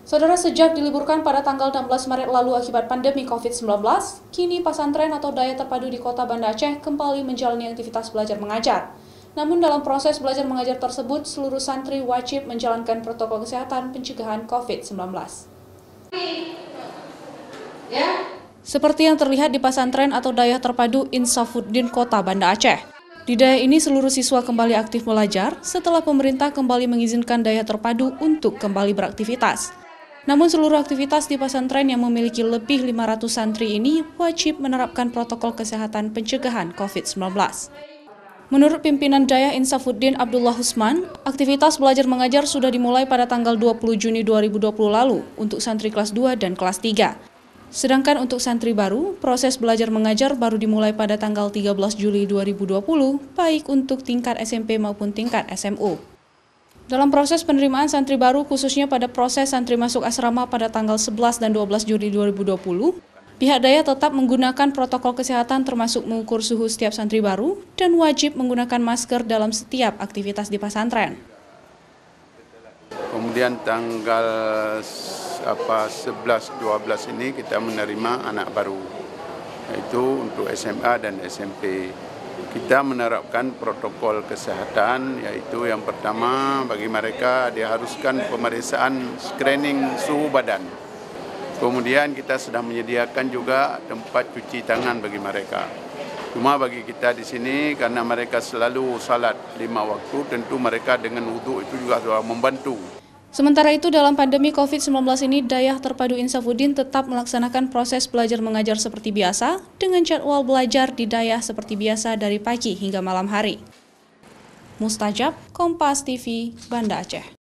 Saudara, sejak diliburkan pada tanggal 16 Maret lalu akibat pandemi COVID-19, kini pesantren atau daya terpadu di Kota Banda Aceh kembali menjalani aktivitas belajar mengajar. Namun dalam proses belajar mengajar tersebut, seluruh santri wajib menjalankan protokol kesehatan pencegahan COVID-19. Seperti yang terlihat di pesantren atau daya terpadu Insafuddin Kota Banda Aceh. Di daya ini seluruh siswa kembali aktif belajar setelah pemerintah kembali mengizinkan daya terpadu untuk kembali beraktivitas. Namun seluruh aktivitas di pesantren yang memiliki lebih 500 santri ini wajib menerapkan protokol kesehatan pencegahan COVID-19. Menurut pimpinan Daya Insafuddin Abdullah Husman, aktivitas belajar mengajar sudah dimulai pada tanggal 20 Juni 2020 lalu untuk santri kelas 2 dan kelas 3. Sedangkan untuk santri baru, proses belajar mengajar baru dimulai pada tanggal 13 Juli 2020, baik untuk tingkat SMP maupun tingkat SMU. Dalam proses penerimaan santri baru, khususnya pada proses santri masuk asrama pada tanggal 11 dan 12 Juli 2020, pihak daya tetap menggunakan protokol kesehatan termasuk mengukur suhu setiap santri baru dan wajib menggunakan masker dalam setiap aktivitas di pesantren. Kemudian tanggal 11-12 ini kita menerima anak baru, yaitu untuk SMA dan SMP. Kita menerapkan protokol kesehatan, yaitu yang pertama bagi mereka diharuskan pemeriksaan screening suhu badan. Kemudian kita sudah menyediakan juga tempat cuci tangan bagi mereka. Cuma bagi kita di sini karena mereka selalu salat 5 waktu, tentu mereka dengan wudhu itu juga sudah membantu. Sementara itu, dalam pandemi COVID-19 ini, Daya Terpadu Insafuddin tetap melaksanakan proses belajar mengajar seperti biasa, dengan jadwal belajar di daya seperti biasa dari pagi hingga malam hari. Mustajab, Kompas TV, Banda Aceh.